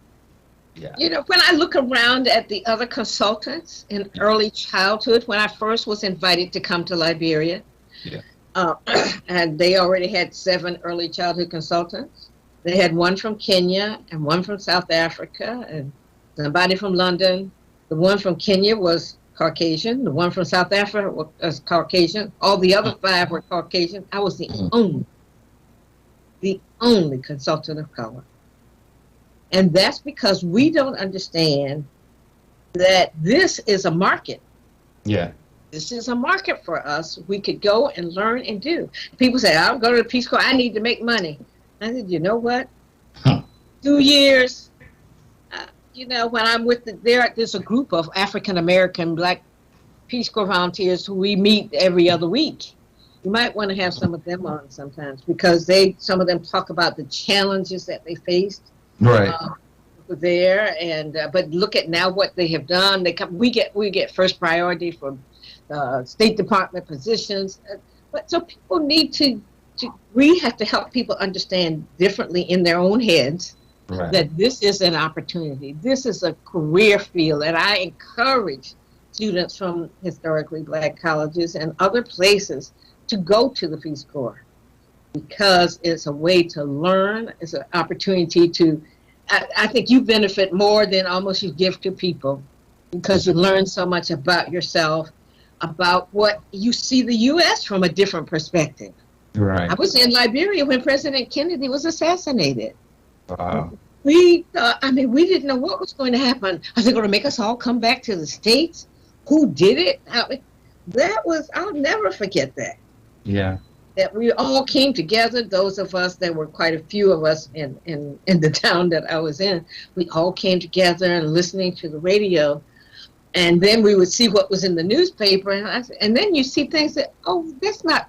S3: when I look around at the other consultants in early childhood, when I first was invited to come to Liberia, and they already had 7 early childhood consultants. They had one from Kenya and one from South Africa and somebody from London. The one from Kenya was Caucasian. The one from South Africa was Caucasian. All the other 5 were Caucasian. I was the only consultant of color. And that's because we don't understand that this is a market.
S2: Yeah.
S3: This is a market for us. We could go and learn and do. People say, I'm going to the Peace Corps. I need to make money. I said, you know what? 2 years, when I'm with there's a group of African-American Black Peace Corps volunteers who we meet every other week. You might want to have some of them on sometimes because some of them talk about the challenges that they faced.
S2: Right.
S3: There but look at now what they have done. We get first priority for State Department positions, but so people need we have to help people understand differently in their own heads that this is an opportunity. This is a career field, and I encourage students from historically Black colleges and other places to go to the Peace Corps because it's a way to learn. It's an opportunity to. I think you benefit more than almost you give to people because you learn so much about yourself, about what you see the U.S. from a different perspective.
S2: Right.
S3: I was in Liberia when President Kennedy was assassinated.
S2: Wow.
S3: We didn't know what was going to happen. Are they going to make us all come back to the States? Who did it? that was, I'll never forget that.
S2: Yeah.
S3: That we all came together, those of us, there were quite a few of us in the town that I was in, we all came together and listening to the radio. And then we would see what was in the newspaper. And then you see things that, oh, that's not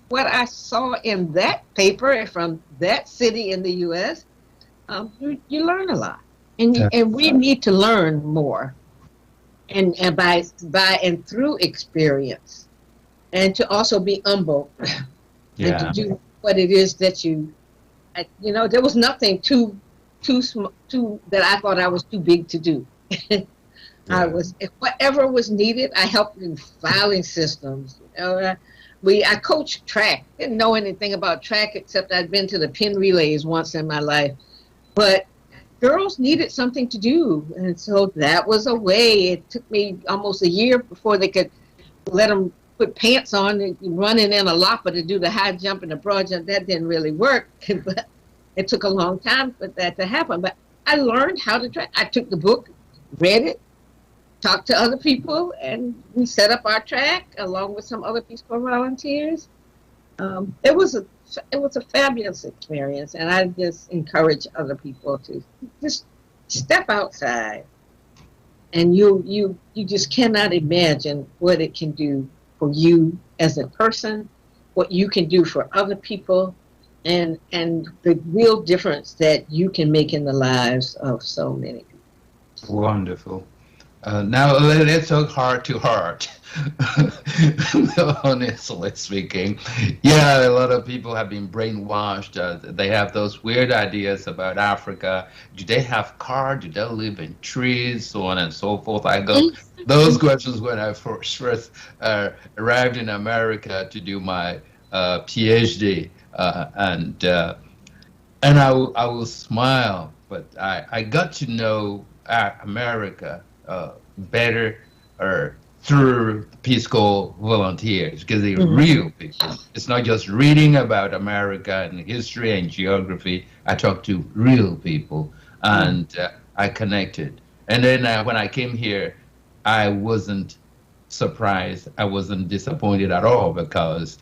S3: what I saw in that paper from that city in the U.S. You learn a lot. And we need to learn more. And by and through experience. And to also be humble. And to do what it is that there was nothing too that I thought I was too big to do. If whatever was needed, I helped in filing systems. I coached track. Didn't know anything about track except I'd been to the pin relays once in my life. But girls needed something to do, and so that was a way. It took me almost a year before they could let them put pants on, running in a lopper to do the high jump and the broad jump. That didn't really work, but it took a long time for that to happen. But I learned how to track. I took the book, read it, talked to other people, and we set up our track along with some other Peace Corps volunteers. It was a fabulous experience, and I just encourage other people to just step outside, and you just cannot imagine what it can do for you as a person, what you can do for other people, and the real difference that you can make in the lives of so many people.
S2: Wonderful. Now let's talk heart to heart. Honestly speaking, a lot of people have been brainwashed. They have those weird ideas about Africa. Do they have cars? Do they live in trees? So on and so forth. I got those questions when I first arrived in America to do my PhD, and I will smile, but I got to know America better through Peace Corps volunteers, because they're real people. It's not just reading about America and history and geography. I talked to real people, and I connected. And then when I came here, I wasn't surprised. I wasn't disappointed at all, because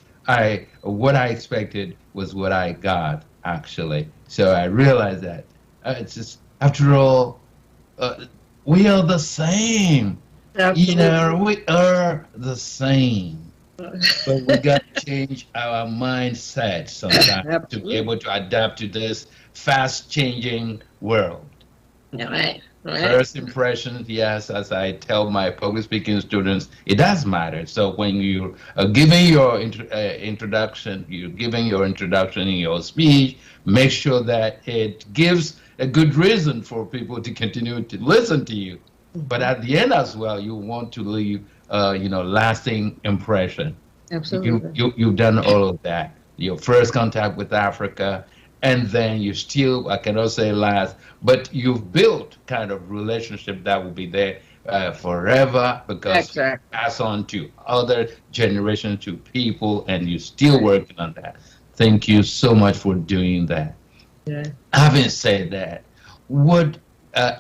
S2: what I expected was what I got, actually. So I realized that it's just, after all, we are the same.
S3: Absolutely.
S2: We are the same. But we got to change our mindset sometimes to be able to adapt to this fast-changing world.
S3: Right.
S2: First impressions, yes, as I tell my public speaking students, it does matter. So when you are giving your introduction, in your speech, make sure that it gives a good reason for people to continue to listen to you. But at the end as well, you want to leave, lasting impression.
S3: Absolutely.
S2: You've done all of that. Your first contact with Africa, and then you still, I cannot say last, but you've built kind of relationship that will be there forever, because you pass on to other generations, to people, and you're still working on that. Thank you so much for doing that.
S3: Yeah.
S2: Having said that, what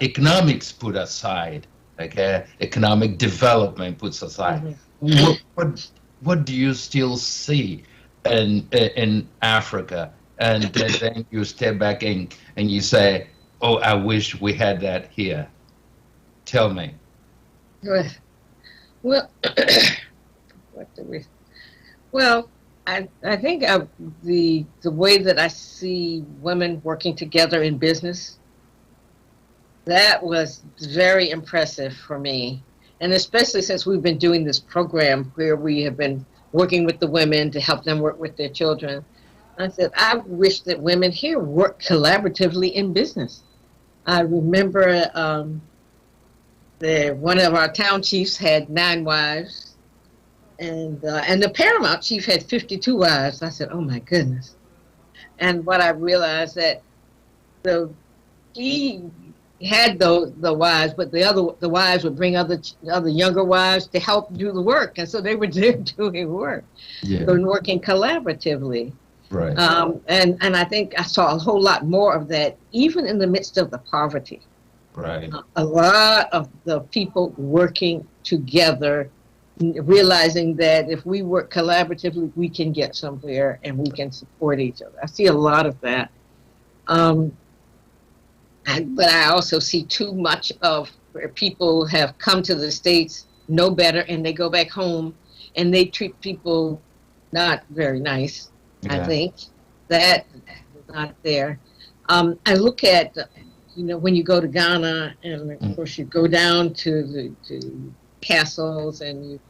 S2: economics put aside, economic development puts aside, what do you still see in Africa? And then you step back and you say, oh, I wish we had that here. Tell me.
S3: Well, what do we? Well, I think the way that I see women working together in business, that was very impressive for me. And especially since we've been doing this program where we have been working with the women to help them work with their children. I said, I wish that women here work collaboratively in business. I remember one of our town chiefs had 9 wives, and the paramount chief had 52 wives. I said, oh my goodness. And what I realized that he had the wives, but the wives would bring other younger wives to help do the work, and so they were there doing work, and working collaboratively.
S2: Right.
S3: And I think I saw a whole lot more of that, even in the midst of the poverty.
S2: Right.
S3: A lot of the people working together realizing that if we work collaboratively, we can get somewhere and we can support each other. I see a lot of that. But I also see too much of where people have come to the States, know better, and they go back home and they treat people not very nice. Yeah. I think that is not there. I look at, when you go to Ghana, and of course you go down to the castles, and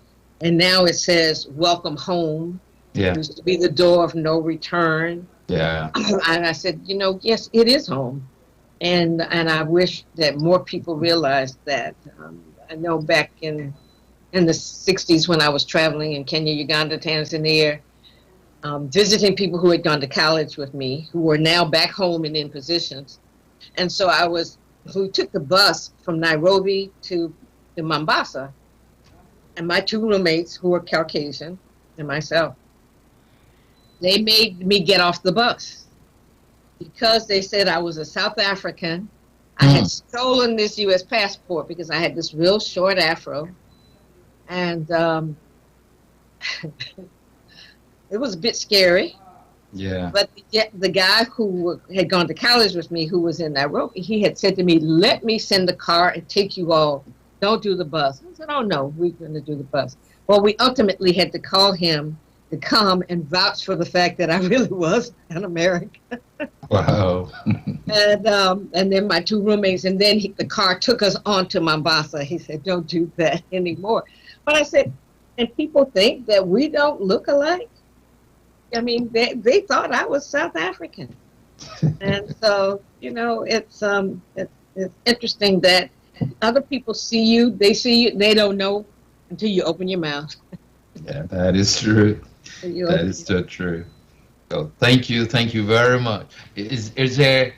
S3: now it says "Welcome home." Yeah. It used to be the door of no return. Yeah. And I said, yes, it is home. And I wish that more people realized that. I know back in the 60s when I was traveling in Kenya, Uganda, Tanzania, visiting people who had gone to college with me, who were now back home and in positions. And so we took the bus from Nairobi to Mombasa, and my two roommates, who were Caucasian, and myself, they made me get off the bus. Because they said I was a South African. I had stolen this U.S. passport because I had this real short afro. And it was a bit scary. Yeah. But the guy who had gone to college with me, who was in Nairobi, he had said to me, let me send the car and take you all. Don't do the bus. I said, oh, no, we're going to do the bus. Well, we ultimately had to call him to come and vouch for the fact that I really was an American. Wow. And then my two roommates, and then the car took us on to Mombasa. He said, don't do that anymore. But I said, and people think that we don't look alike? I mean, they thought I was South African. And so, it's interesting that other people see you, they don't know until you open your mouth.
S2: Yeah, that is true. That is so true. So thank you very much. Is there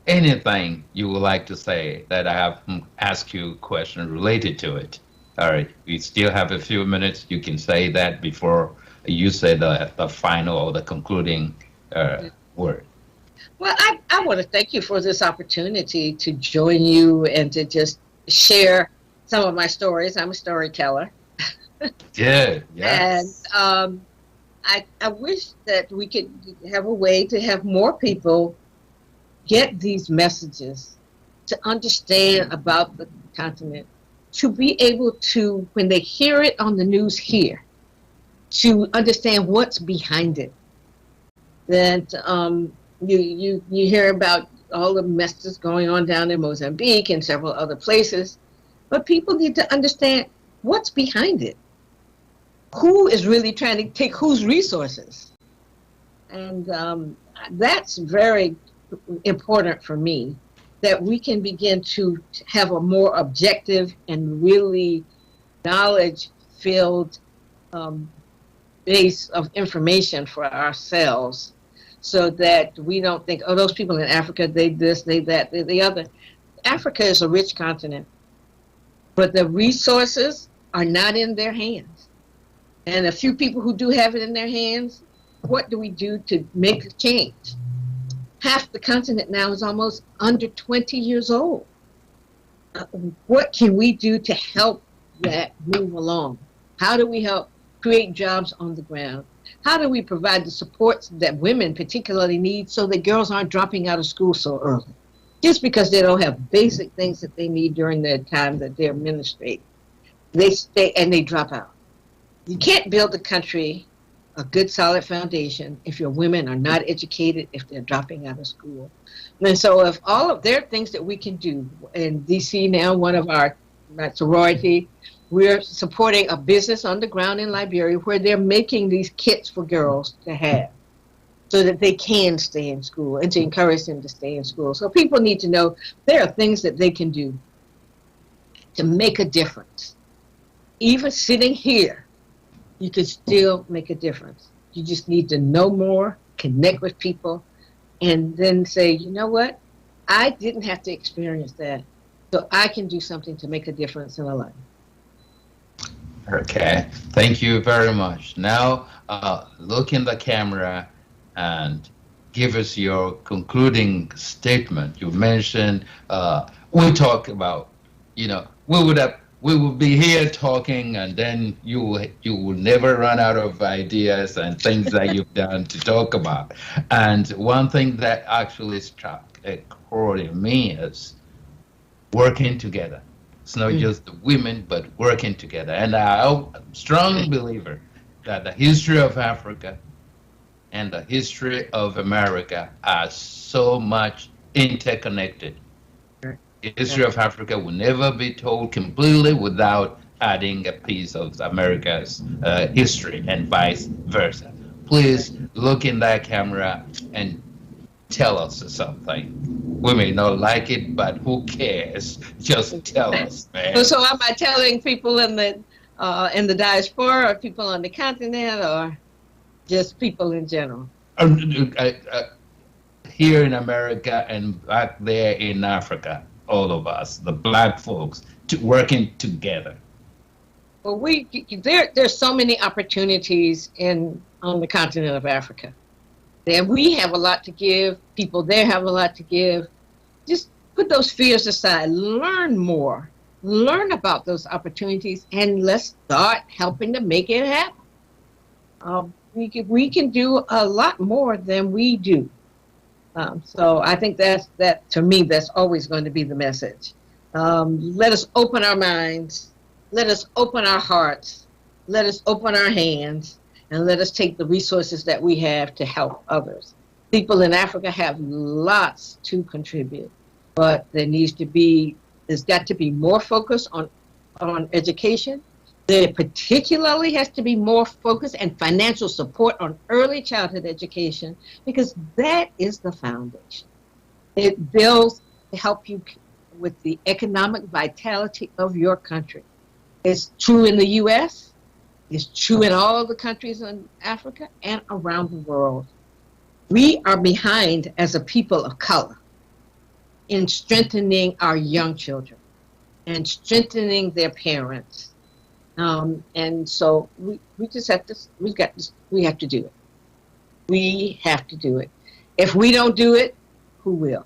S2: anything you would like to say that I have asked you a question related to it? All right, we still have a few minutes. You can say that before you say the final or the concluding word.
S3: Well, I want to thank you for this opportunity to join you and to just share some of my stories. I'm a storyteller.
S2: Yeah, yes.
S3: And I wish that we could have a way to have more people get these messages, to understand about the continent, to be able to, when they hear it on the news here, to understand what's behind it. That you hear about all the messes going on down in Mozambique and several other places, but people need to understand what's behind it. Who is really trying to take whose resources? And that's very important for me, that we can begin to have a more objective and really knowledge-filled base of information for ourselves, so that we don't think, oh, those people in Africa, they this, they that, they the other. Africa is a rich continent, but the resources are not in their hands. And a few people who do have it in their hands, what do we do to make a change? Half the continent now is almost under 20 years old. What can we do to help that move along? How do we help create jobs on the ground? How do we provide the supports that women particularly need so that girls aren't dropping out of school so early? Just because they don't have basic things that they need during their time that they're menstruating. They stay and they drop out. You can't build a country, a good solid foundation, if your women are not educated, if they're dropping out of school. And so if there are things that we can do, in DC now, one of my sorority, we're supporting a business on the ground in Liberia where they're making these kits for girls to have so that they can stay in school and to encourage them to stay in school. So people need to know there are things that they can do to make a difference. Even sitting here, you can still make a difference. You just need to know more, connect with people, and then say, you know what? I didn't have to experience that, so I can do something to make a difference in my life.
S2: Okay, thank you very much. Now, look in the camera and give us your concluding statement. You mentioned, we talked about, we would have we will be here talking, and then you will never run out of ideas and things that you've done to talk about. And one thing that actually struck a chord in me is working together. It's not just the women, but working together. And I'm a strong believer that the history of Africa and the history of America are so much interconnected. The history of Africa will never be told completely without adding a piece of America's history and vice versa. Please look in that camera and tell us something. We may not like it, but who cares? Just tell us, man.
S3: So am I telling people in the diaspora, or people on the continent, or just people in general?
S2: Here in America and back there in Africa, all of us, the black folks, working together.
S3: Well, there's so many opportunities on the continent of Africa. There we have a lot to give. People there have a lot to give. Just put those fears aside. Learn more. Learn about those opportunities, and let's start helping to make it happen. We can do a lot more than we do. So I think that to me, that's always going to be the message. Let us open our minds. Let us open our hearts. Let us open our hands. And let us take the resources that we have to help others. People in Africa have lots to contribute, but there's got to be more focus on education. There particularly has to be more focus and financial support on early childhood education, because that is the foundation. It builds to help you with the economic vitality of your country. It's true in the U.S., it's true in all the countries in Africa and around the world. We are behind as a people of color in strengthening our young children and strengthening their parents. And so we have to do it. We have to do it. If we don't do it, who will?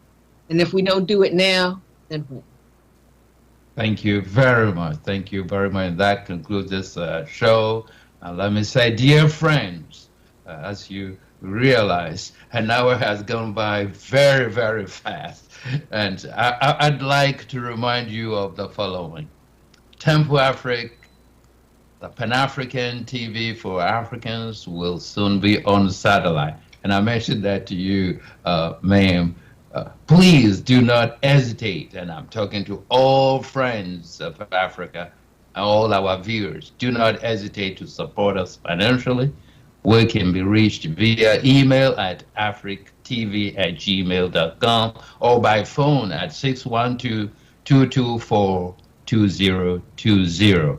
S3: And if we don't do it now, then when?
S2: Thank you very much. Thank you very much. That concludes this show. Let me say, dear friends, as you realize, an hour has gone by very, very fast. And I'd like to remind you of the following. Tempo Africa, the Pan-African TV for Africans, will soon be on satellite. And I mentioned that to you, ma'am. Please do not hesitate, and I'm talking to all friends of Africa, all our viewers, do not hesitate to support us financially. We can be reached via email at africtv@gmail.com or by phone at 612-224-2020.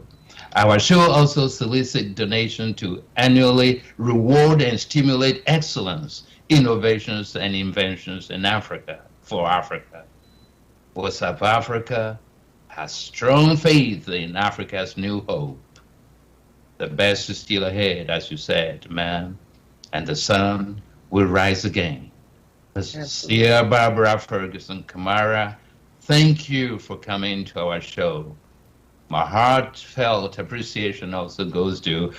S2: Our show also solicits donation to annually reward and stimulate excellence, innovations and inventions in Africa, for Africa. Voice of Africa has strong faith in Africa's new hope. The best is still ahead, as you said, ma'am, and the sun will rise again. Sister Barbara Ferguson Kamara, thank you for coming to our show. My heartfelt appreciation also goes to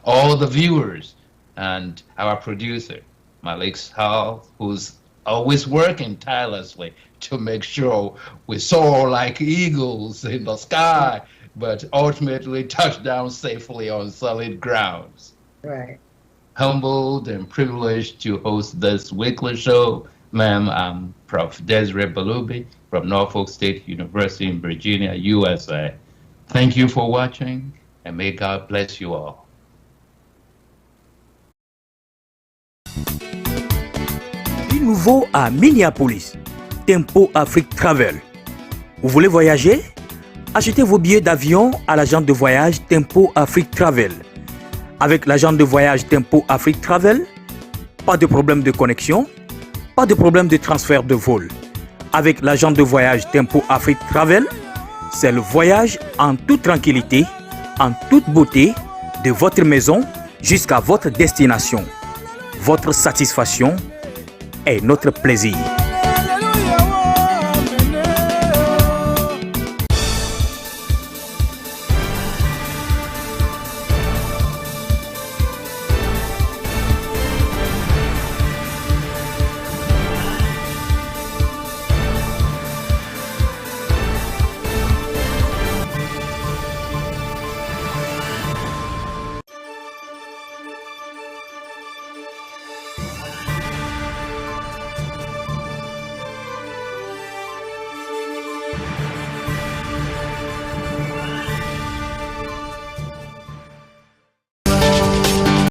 S2: all the viewers and our producer, Malik Hall, who's always working tirelessly to make sure we soar like eagles in the sky, but ultimately touch down safely on solid grounds.
S3: Right.
S2: Humbled and privileged to host this weekly show, ma'am, I'm Prof. Desiree Balubi from Norfolk State University in Virginia, USA. Thank you for watching, and may God bless you all.
S1: Nouveau à Minneapolis, Tempo Afrique Travel. Vous voulez voyager? Achetez vos billets d'avion à l'agent de voyage Tempo Afrique Travel. Avec l'agent de voyage Tempo Afrique Travel, pas de problème de connexion, pas de problème de transfert de vol. Avec l'agent de voyage Tempo Afrique Travel, c'est le voyage en toute tranquillité, en toute beauté, de votre maison jusqu'à votre destination. Votre satisfaction est notre plaisir.